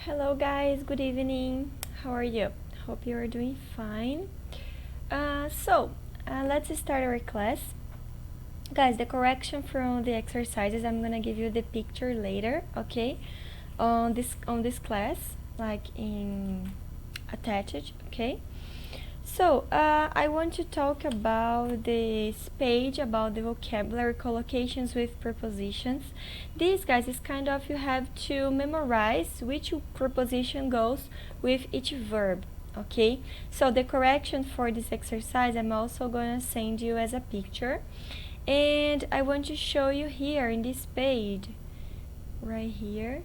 Hello guys, good evening. How are you? Hope you are doing fine. Let's start our class. Guys, the correction from the exercises, I'm gonna give you the picture later, okay? On this class, like in attached, okay? I want to talk about this page about the vocabulary collocations with prepositions. This, guys, is kind of you have to memorize which preposition goes with each verb, okay? So the correction for this exercise, I'm also going to send you as a picture. And I want to show you here in this page, right here.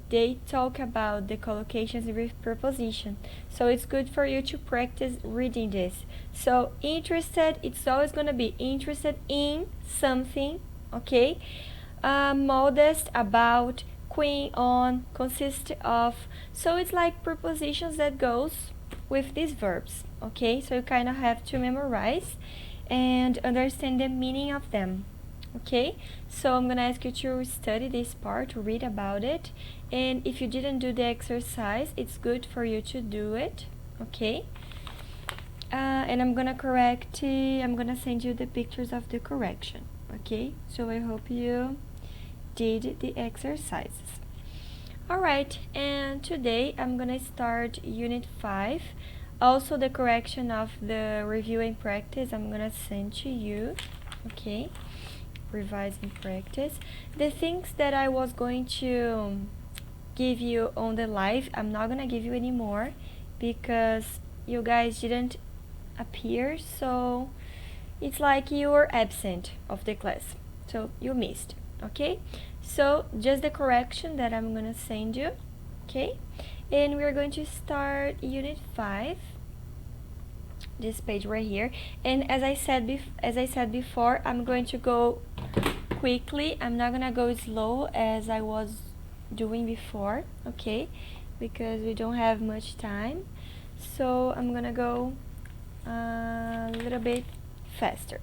They talk about the collocations with preposition. So it's good for you to practice reading this. So interested, it's always going to be interested in something, okay? Modest, about, queen, on, consist of. So it's like prepositions that goes with these verbs, okay? So you kind of have to memorize and understand the meaning of them. Okay, so I'm gonna ask you to study this part, to read about it, and if you didn't do the exercise, it's good for you to do it. Okay, and I'm gonna send you the pictures of the correction. Okay, so I hope you did the exercises. Alright, and today I'm gonna start unit 5. Also the correction of the review and practice I'm gonna send to you. Okay, revise and practice. The things that I was going to give you on the live, I'm not gonna give you anymore because you guys didn't appear, so it's like you were absent of the class, so you missed. Okay, so just the correction that I'm gonna send you. Okay, and we're going to start unit 5, this page right here. And as I said before, I'm going to go quickly. I'm not gonna go slow as I was doing before, okay, because we don't have much time. So I'm gonna go a little bit faster.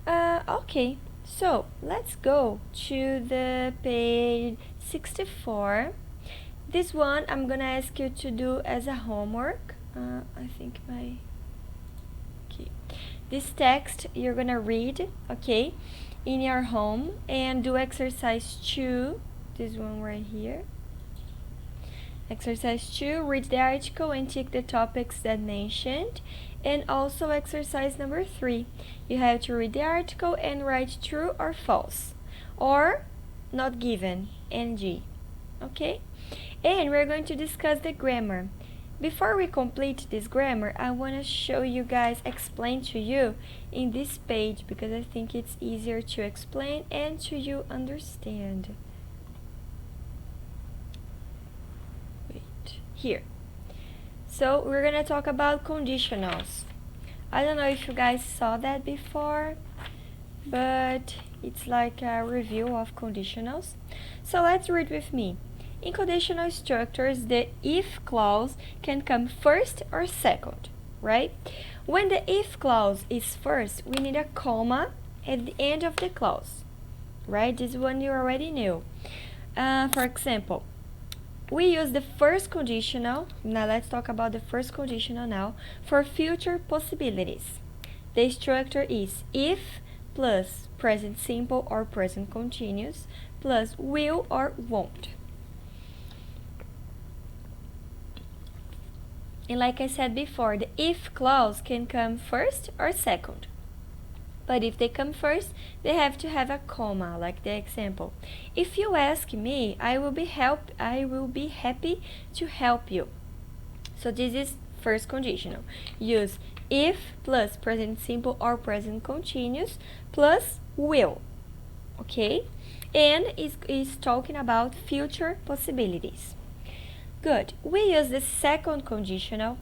Okay, so let's go to the page 64. This one I'm gonna ask you to do as a homework. I think my this text you're gonna read, okay, in your home and do exercise 2, this one right here. Exercise 2, read the article and tick the topics that mentioned. And also exercise number 3, you have to read the article and write true or false, or not given, NG. Okay, and we're going to discuss the grammar. Before we complete this grammar, I want to show you guys, explain to you in this page, because I think it's easier to explain and to you understand. Wait, here. So we're going to talk about conditionals. I don't know if you guys saw that before, but it's like a review of conditionals. So let's read with me. In conditional structures, the if clause can come first or second, right? When the if clause is first, we need a comma at the end of the clause, right? This one you already knew. For example, we use the first conditional. Now let's talk about the first conditional now for future possibilities. The structure is if plus present simple or present continuous plus will or won't. And like I said before, the if clause can come first or second. But if they come first, they have to have a comma, like the example. If you ask me, I will be happy to help you. So this is first conditional. Use if plus present simple or present continuous plus will. Okay? And is talking about future possibilities. Good. We use the second conditional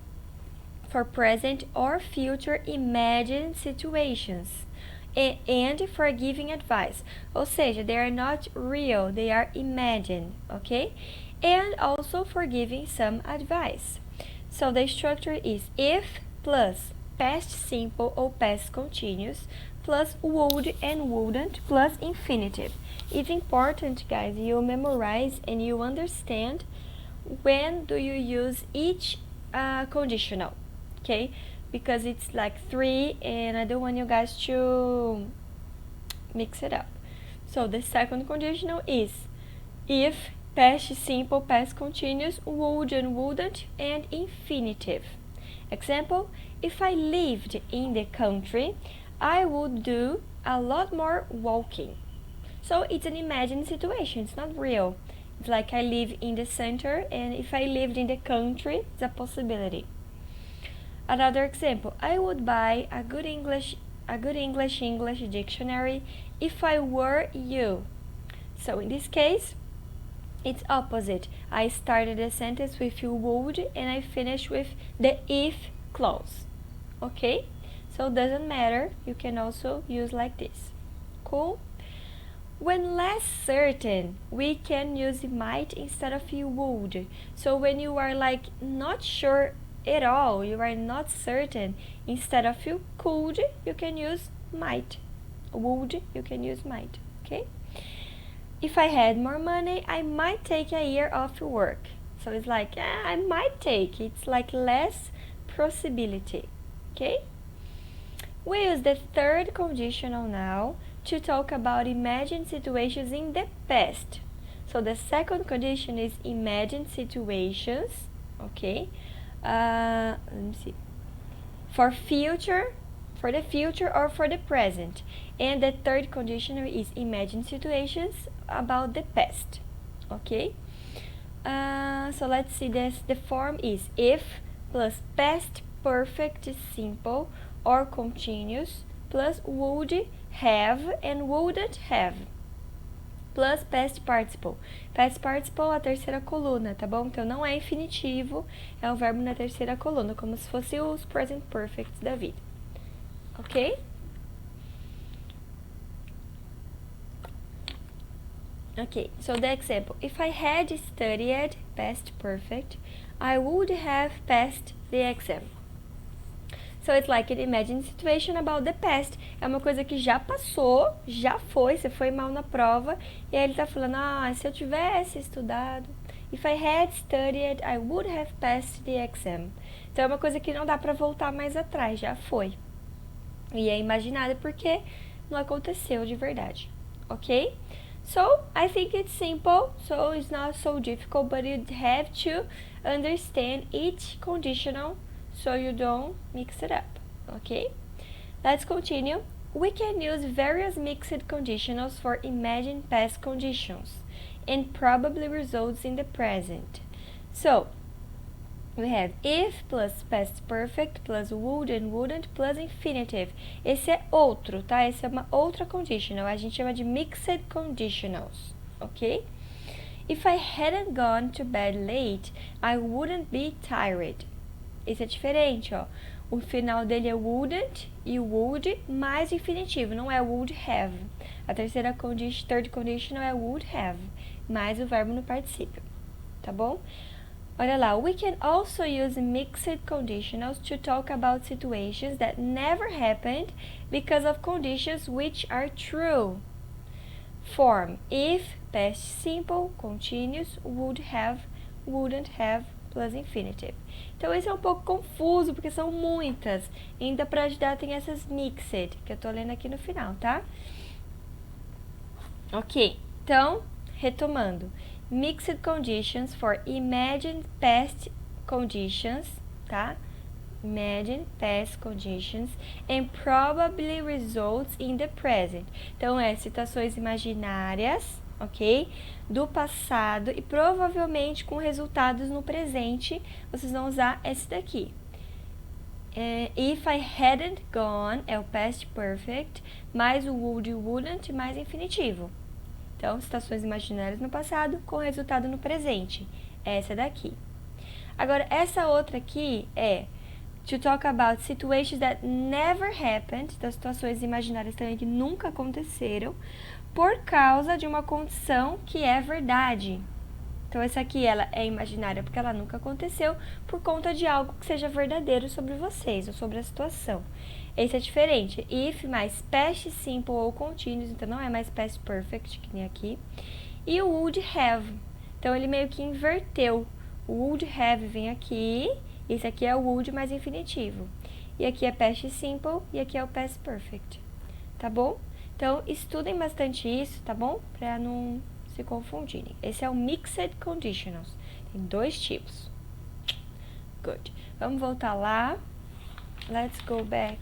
for present or future imagined situations and for giving advice. Ou seja, they are not real, they are imagined, okay? And also for giving some advice. So the structure is if plus past simple or past continuous plus would and wouldn't plus infinitive. It's important, guys, you memorize and you understand when do you use each conditional, okay? Because it's like 3 and I don't want you guys to mix it up. So the second conditional is if, past simple, past continuous, would and wouldn't, and infinitive. Example, if I lived in the country, I would do a lot more walking. So it's an imagined situation, it's not real. It's like I live in the center, and if I lived in the country, it's a possibility. Another example, I would buy a good English dictionary if I were you. So in this case, it's opposite. I started the sentence with you would and I finish with the if clause. Okay? So it doesn't matter. You can also use like this. Cool? When less certain, we can use might instead of you would. So when you are like not sure at all, you are not certain, instead of you could, you can use might. Would, you can use might. Okay? If I had more money, I might take a year off work. So it's like, I might take. It's like less possibility. Okay? We use the third conditional now to talk about imagined situations in the past. So the second condition is imagined situations. Okay? Let me see. For the future or for the present. And the third conditional is imagined situations about the past. Okay? So let's see this. The form is if plus past perfect simple or continuous plus would have and wouldn't have plus past participle. Past participle é a terceira coluna, tá bom? Então não é infinitivo, é um verbo na terceira coluna, como se fosse os present perfects da vida. Ok? Okay, so the example, if I had studied past perfect, I would have passed the exam. So it's like an imagined situation about the past. É uma coisa que já passou, já foi, você foi mal na prova, e aí ele tá falando, se eu tivesse estudado, if I had studied, I would have passed the exam. Então é uma coisa que não dá pra voltar mais atrás, já foi. E é imaginada porque não aconteceu de verdade, ok? So, I think it's simple, so it's not so difficult, but you have to understand each conditional so you don't mix it up, okay? Let's continue. We can use various mixed conditionals for imagined past conditions and probably results in the present. So, we have if plus past perfect plus would and wouldn't plus infinitive. Esse é outro, tá? Esse é uma outra conditional. A gente chama de mixed conditionals, ok? If I hadn't gone to bed late, I wouldn't be tired. Esse é diferente, ó. O final dele é wouldn't e would mais infinitivo, não é would have. A terceira third conditional é would have, mais o verbo no particípio, tá bom? Olha lá, we can also use mixed conditionals to talk about situations that never happened because of conditions which are true. Form if, past simple, continuous, would have, wouldn't have, plus infinitive. Então esse é um pouco confuso, porque são muitas. Ainda para ajudar tem essas mixed, que eu tô lendo aqui no final, tá? Ok, então, retomando. Mixed conditions for imagined past conditions, tá? Imagined past conditions and probably results in the present. Então, situações imaginárias, ok? Do passado e provavelmente com resultados no presente. Vocês vão usar esse daqui. If I hadn't gone é o past perfect, mais o would e wouldn't, mais infinitivo. Então, situações imaginárias no passado com resultado no presente. Essa daqui. Agora, essa outra aqui é to talk about situations that never happened, então situações imaginárias também que nunca aconteceram, por causa de uma condição que é verdade. Então, essa aqui ela é imaginária porque ela nunca aconteceu, por conta de algo que seja verdadeiro sobre vocês ou sobre a situação. Esse é diferente. If mais past simple ou continuous, então não é mais past perfect, que nem aqui. E o would have. Então, ele meio que inverteu Would have vem aqui, esse aqui é o would mais infinitivo. E aqui é past simple e aqui é o past perfect, tá bom? Então, estudem bastante isso, tá bom? Pra não se confundirem. Esse é o Mixed Conditionals. Tem 2 tipos. Good. Vamos voltar lá. Let's go back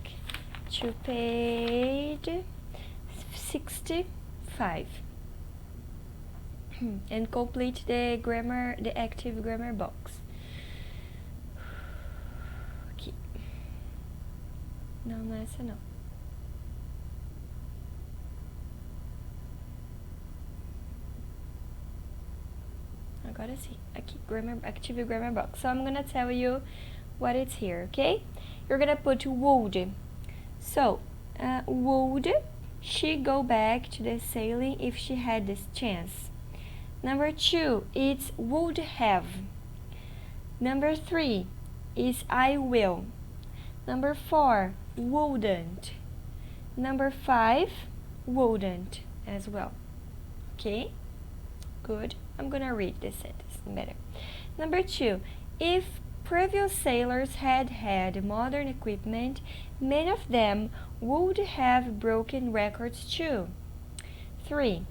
to page 65 and complete the grammar, the active grammar box. Aqui. Não é essa não. Agora sim. Aqui, active grammar box. So I'm gonna tell you what it's here, okay? You're gonna put would. So, would she go back to the sailing if she had this chance? Number 2, it's would have. Number 3 is I will. Number 4, wouldn't. Number 5, wouldn't as well. Okay? Good. I'm gonna read this sentence better. Number 2, if previous sailors had had modern equipment, many of them would have broken records too. 3.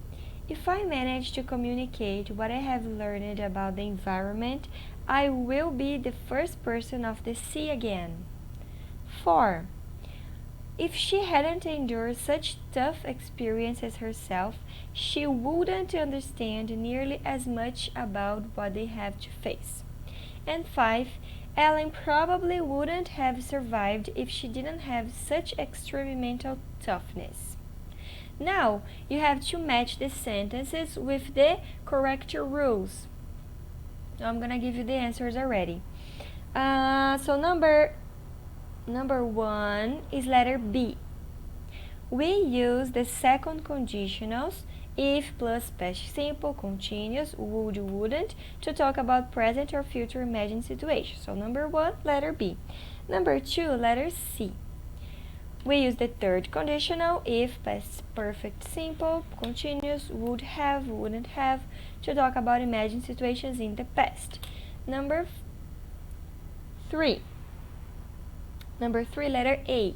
If I manage to communicate what I have learned about the environment, I will be the first person of the sea again. 4. If she hadn't endured such tough experiences herself, she wouldn't understand nearly as much about what they have to face. And 5. Ellen probably wouldn't have survived if she didn't have such extreme mental toughness. Now, you have to match the sentences with the correct rules. I'm gonna give you the answers already. So number 1 is letter B. We use the second conditionals, if plus past simple, continuous, would, wouldn't, to talk about present or future imagined situations. So number 1, letter B. Number 2, letter C. We use the third conditional, if past perfect simple, continuous, would have, wouldn't have, to talk about imagined situations in the past. Number 3, letter A.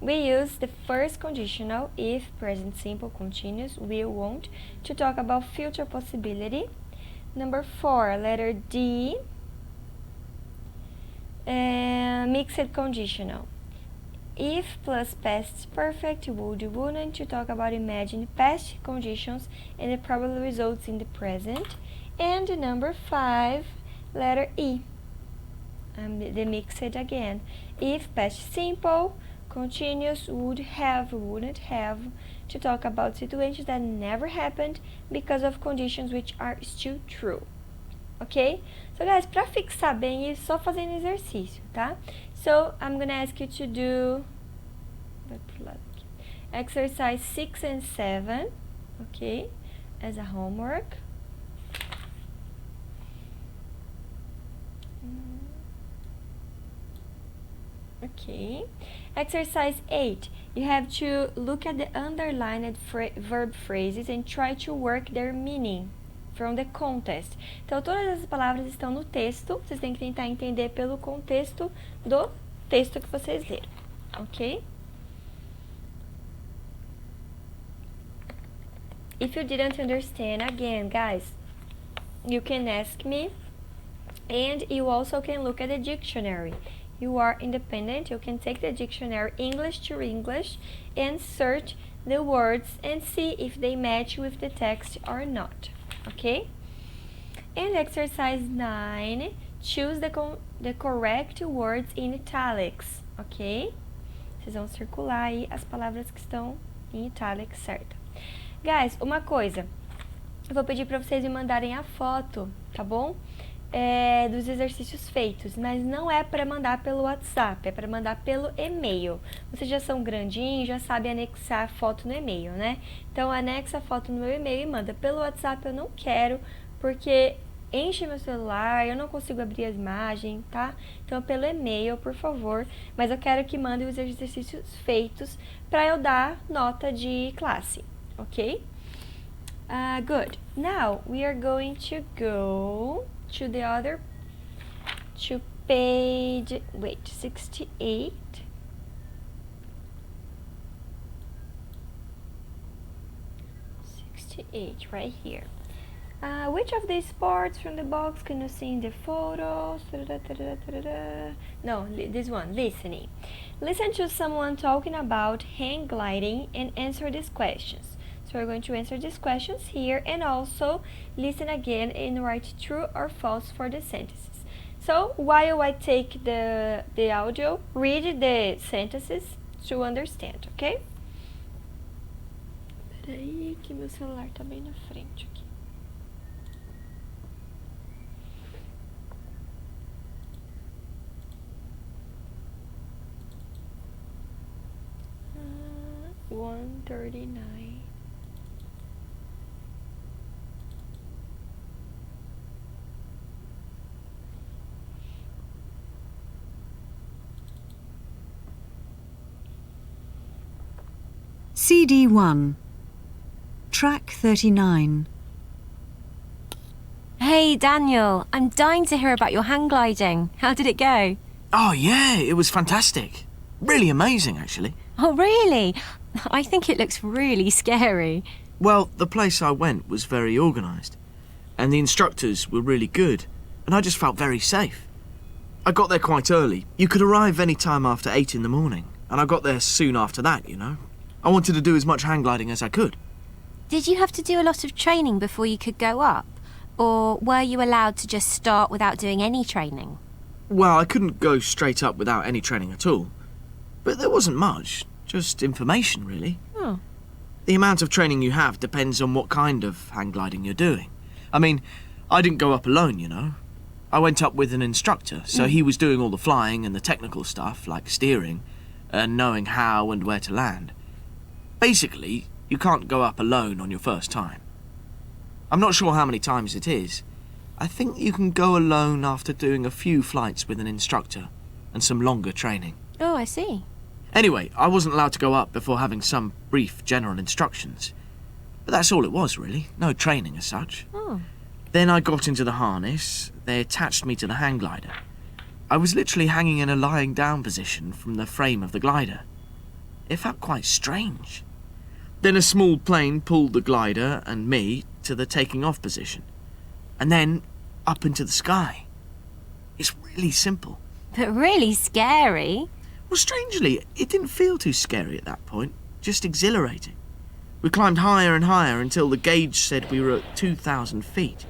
We use the first conditional, if present simple, continuous, will, won't, to talk about future possibility. Number 4, letter D. Mixed conditional. If plus past perfect, would, wouldn't, to talk about imagined past conditions and the probable results in the present. And number 5, letter E. The mixed again. If past simple, continuous, would have, wouldn't have, to talk about situations that never happened because of conditions which are still true. Ok? So guys, pra fixar bem isso, só fazendo exercício, tá? So, I'm gonna ask you to do exercise 6 and 7, ok? As a homework. Okay. Exercise 8. You have to look at the underlined verb phrases and try to work their meaning from the context. Então, todas essas palavras estão no texto. Vocês têm que tentar entender pelo contexto do texto que vocês leram. Ok? If you didn't understand, again, guys, you can ask me. And you also can look at the dictionary. You are independent, you can take the dictionary English to English and search the words and see if they match with the text or not, okay? And exercise 9, choose the correct words in italics, ok? Vocês vão circular aí as palavras que estão em italics, certo? Guys, uma coisa, eu vou pedir para vocês me mandarem a foto, tá bom? Dos exercícios feitos, mas não é para mandar pelo WhatsApp, é para mandar pelo e-mail. Vocês já são grandinhos, já sabem anexar a foto no e-mail, né? Então, anexa a foto no meu e-mail e manda. Pelo WhatsApp eu não quero, porque enche meu celular, eu não consigo abrir as imagens, tá? Então, pelo e-mail, por favor, mas eu quero que mandem os exercícios feitos para eu dar nota de classe, ok? Good. Now we are going to go to the other, to page, 68. Right here. Which of these parts from the box can you see in the photos? No, this one, listening. Listen to someone talking about hang gliding and answer these questions. So we're going to answer these questions here and also listen again and write true or false for the sentences. So while I take the audio, read the sentences to understand, okay? Peraí que meu celular tá bem na frente aqui. Uh, 139. CD1, Track 39. Hey Daniel, I'm dying to hear about your hang gliding. How did it go? Oh yeah, it was fantastic. Really amazing, actually. Oh really? I think it looks really scary. Well, the place I went was very organised, and the instructors were really good, and I just felt very safe. I got there quite early. You could arrive any time after 8 in the morning, and I got there soon after that, you know. I wanted to do as much hang gliding as I could. Did you have to do a lot of training before you could go up? Or were you allowed to just start without doing any training? Well, I couldn't go straight up without any training at all. But there wasn't much, just information, really. Oh. The amount of training you have depends on what kind of hang gliding you're doing. I mean, I didn't go up alone, you know. I went up with an instructor, so he was doing all the flying and the technical stuff, like steering, and knowing how and where to land. Basically, you can't go up alone on your first time. I'm not sure how many times it is. I think you can go alone after doing a few flights with an instructor and some longer training. Oh, I see. Anyway, I wasn't allowed to go up before having some brief general instructions. But that's all it was, really. No training as such. Oh. Then I got into the harness. They attached me to the hang glider. I was literally hanging in a lying down position from the frame of the glider. It felt quite strange. Then a small plane pulled the glider and me to the taking off position. And then up into the sky. It's really simple. But really scary. Well, strangely, it didn't feel too scary at that point, just exhilarating. We climbed higher and higher until the gauge said we were at 2,000 feet.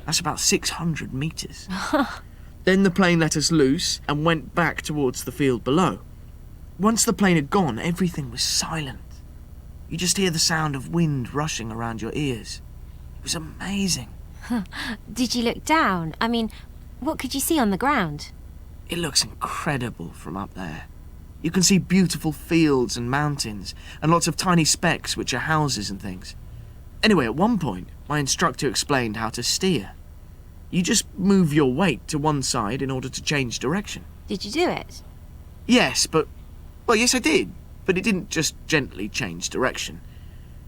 That's about 600 meters. Then the plane let us loose and went back towards the field below. Once the plane had gone, everything was silent. You just hear the sound of wind rushing around your ears. It was amazing. Did you look down? I mean, what could you see on the ground? It looks incredible from up there. You can see beautiful fields and mountains, and lots of tiny specks which are houses and things. Anyway, at one point, my instructor explained how to steer. You just move your weight to one side in order to change direction. Did you do it? Yes, yes I did, but it didn't just gently change direction.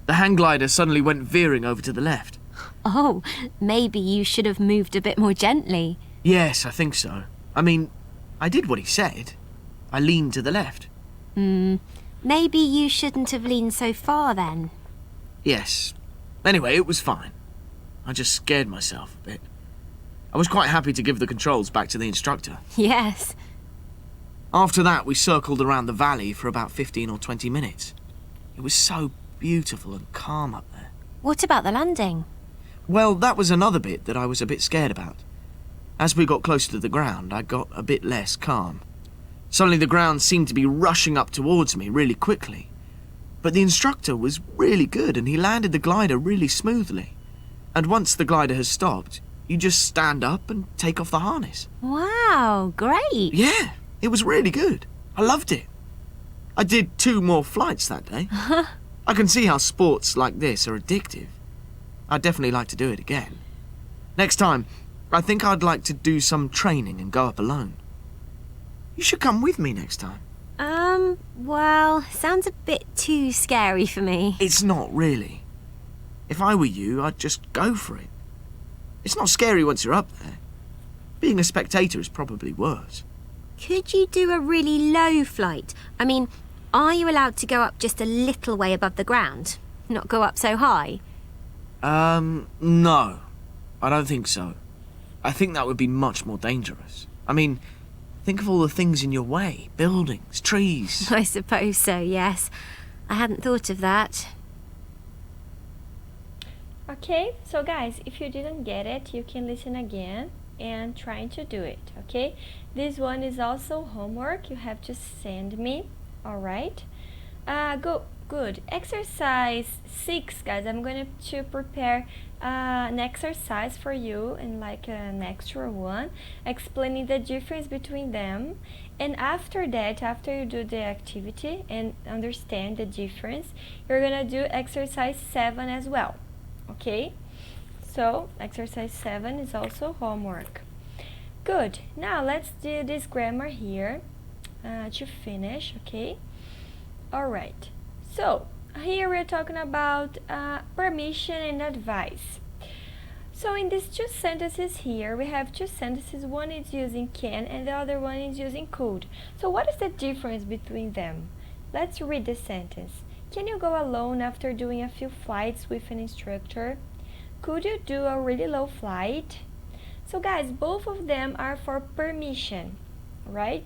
The hang glider suddenly went veering over to the left. Oh, maybe you should have moved a bit more gently. Yes, I think so. I mean, I did what he said. I leaned to the left. Maybe you shouldn't have leaned so far then. Yes. Anyway, it was fine. I just scared myself a bit. I was quite happy to give the controls back to the instructor. Yes. After that, we circled around the valley for about 15 or 20 minutes. It was so beautiful and calm up there. What about the landing? Well, that was another bit that I was a bit scared about. As we got closer to the ground, I got a bit less calm. Suddenly the ground seemed to be rushing up towards me really quickly. But the instructor was really good and he landed the glider really smoothly. And once the glider has stopped, you just stand up and take off the harness. Wow, great. Yeah, it was really good. I loved it. I did 2 more flights that day. I can see how sports like this are addictive. I'd definitely like to do it again. Next time, I think I'd like to do some training and go up alone. You should come with me next time. Well, sounds a bit too scary for me. It's not really. If I were you, I'd just go for it. It's not scary once you're up there. Being a spectator is probably worse. Could you do a really low flight? I mean, are you allowed to go up just a little way above the ground? Not go up so high? No. I don't think so. I think that would be much more dangerous. I mean, think of all the things in your way. Buildings, trees. I suppose so, yes. I hadn't thought of that. Okay, so guys, if you didn't get it, you can listen again and try to do it, okay? This one is also homework. You have to send me, all right? Good. Exercise 6, guys. I'm going to prepare an exercise for you and like an extra one, explaining the difference between them. And after that, after you do the activity and understand the difference, you're going to do exercise 7 as well, okay? So exercise 7 is also homework. Good. Now let's do this grammar here to finish, okay? All right. So here we're talking about permission and advice. So in these two sentences here, we have two sentences. One is using can and the other one is using could. So what is the difference between them? Let's read the sentence. Can you go alone after doing a few flights with an instructor? Could you do a really low flight? So guys, both of them are for permission, right?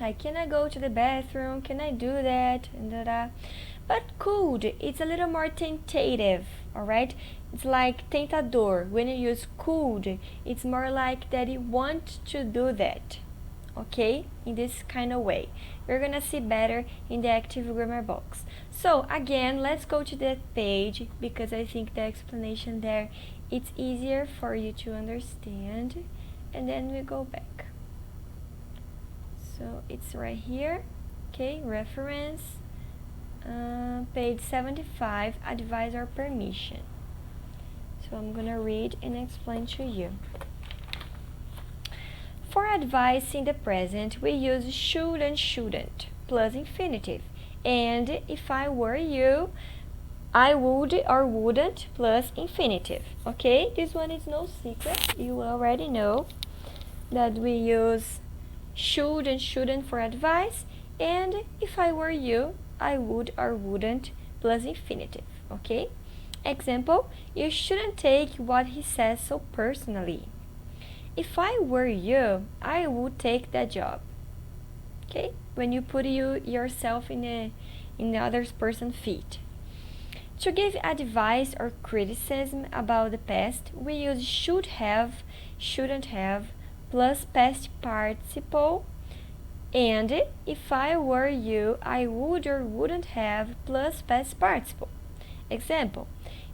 Like, can I go to the bathroom? Can I do that? And da-da. But could, it's a little more tentative, all right? It's like tentador. When you use could, it's more like that you want to do that, okay? In this kind of way. You're gonna see better in the active grammar box. So again, let's go to that page because I think the explanation there, it's easier for you to understand. And then we go back. So it's right here, okay? Reference, page 75, advice or permission. So I'm gonna read and explain to you. For advice in the present, we use should and shouldn't plus infinitive. And if I were you, I would or wouldn't plus infinitive. Okay, this one is no secret. You already know that we use should and shouldn't for advice. And if I were you, I would or wouldn't plus infinitive. Okay, example, you shouldn't take what he says so personally. If I were you, I would take that job. Okay, when you put yourself in the other person's feet. To give advice or criticism about the past, we use should have, shouldn't have, plus past participle. And if I were you, I would or wouldn't have, plus past participle. Example,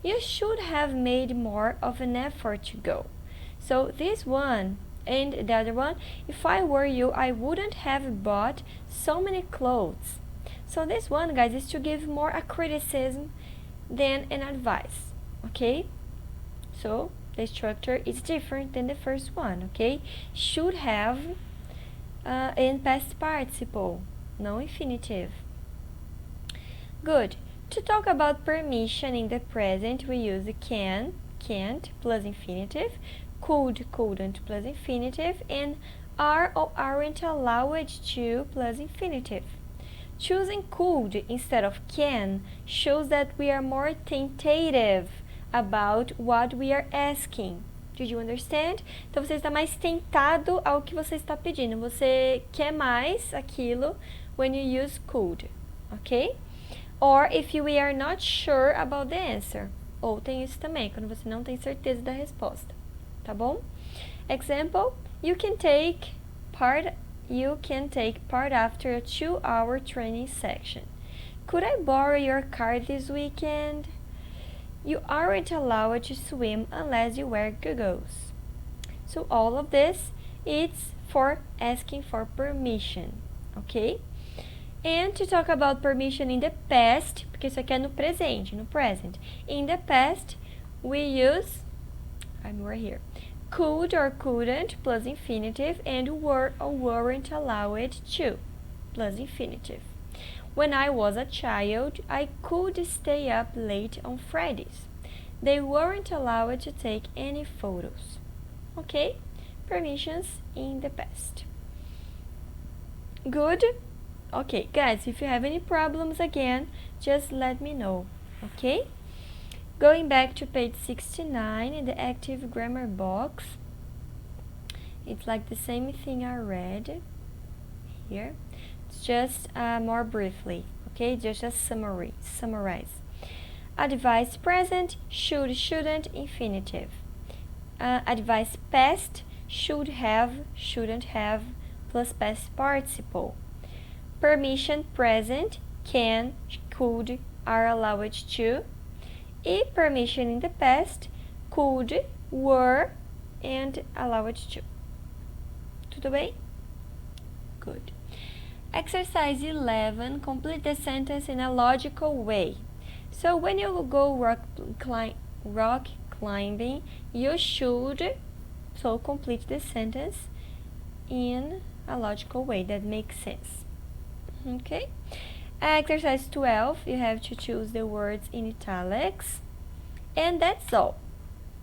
you should have made more of an effort to go. So this one and the other one, if I were you, I wouldn't have bought so many clothes. So this one, guys, is to give more a criticism than an advice, okay? So the structure is different than the first one, okay? Should have in past participle, no infinitive. Good. To talk about permission in the present, we use can, can't plus infinitive, could, couldn't plus infinitive, and are or aren't allowed to plus infinitive. Choosing could instead of can shows that we are more tentative about what we are asking. Did you understand? Então você está mais tentado ao que você está pedindo. Você quer mais aquilo when you use could, okay? Or if we are not sure about the answer. Ou tem isso também, quando você não tem certeza da resposta. Tá bom? Example, you can take part after a 2-hour training section. Could I borrow your car this weekend? You aren't allowed to swim unless you wear goggles. So all of this, it's for asking for permission, okay? And to talk about permission in the past, porque isso aqui é no presente, no present. In the past, we use, I'm right here, could or couldn't plus infinitive, and were or weren't allowed to plus infinitive. When I was a child, I could stay up late on Fridays. They weren't allowed to take any photos. Okay? Permissions in the past. Good? Okay, guys, if you have any problems again, just let me know. Okay? Going back to page 69 in the active grammar box. It's like the same thing I read here. It's just more briefly. Okay, just a summarize. Advice present, should, shouldn't, infinitive. Advice past, should have, shouldn't have, plus past participle. Permission present, can, could, are allowed to. E permission in the past, could, were, and allowed to. Tudo bem? Good. Exercise 11, complete the sentence in a logical way. So when you go rock climbing, you should complete the sentence in a logical way that makes sense. Okay? Exercise 12, you have to choose the words in italics. And that's all.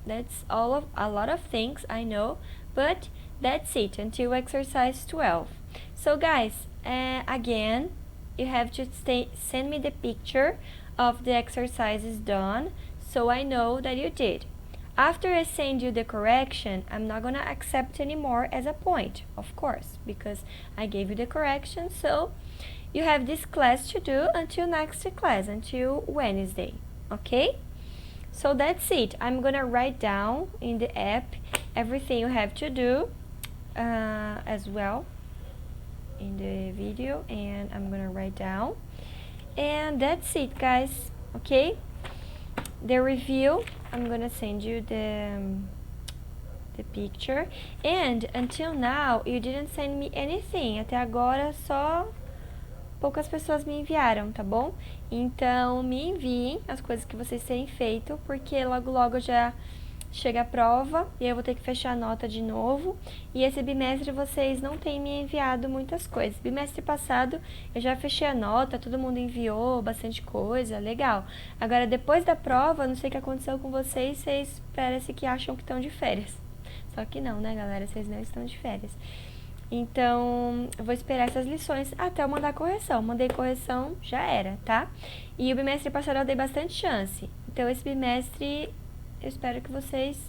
That's all of a lot of things, I know, but that's it until exercise 12. So guys, again, you have to send me the picture of the exercises done so I know that you did. After I send you the correction, I'm not gonna accept anymore as a point, of course, because I gave you the correction. So you have this class to do until next class, until Wednesday, okay? So that's it. I'm gonna write down in the app everything you have to do as well in the video, and I'm gonna write down, and that's it, guys. Okay, the review, I'm gonna send you the picture. And until now you didn't send me anything. Até agora só poucas pessoas me enviaram, tá bom? Então me enviem as coisas que vocês terem feito, porque logo logo já chega a prova e eu vou ter que fechar a nota de novo. E esse bimestre vocês não têm me enviado muitas coisas. Bimestre passado eu já fechei a nota, todo mundo enviou bastante coisa, legal. Agora depois da prova, não sei o que aconteceu com vocês parece que acham que estão de férias. Só que não, né, galera? Vocês não estão de férias. Então, eu vou esperar essas lições até eu mandar correção. Mandei correção, já era, tá? E o bimestre passado eu dei bastante chance. Então, esse bimestre eu espero que vocês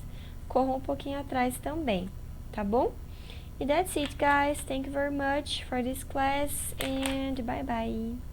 corram um pouquinho atrás também, tá bom? E that's it, guys. Thank you very much for this class and bye bye.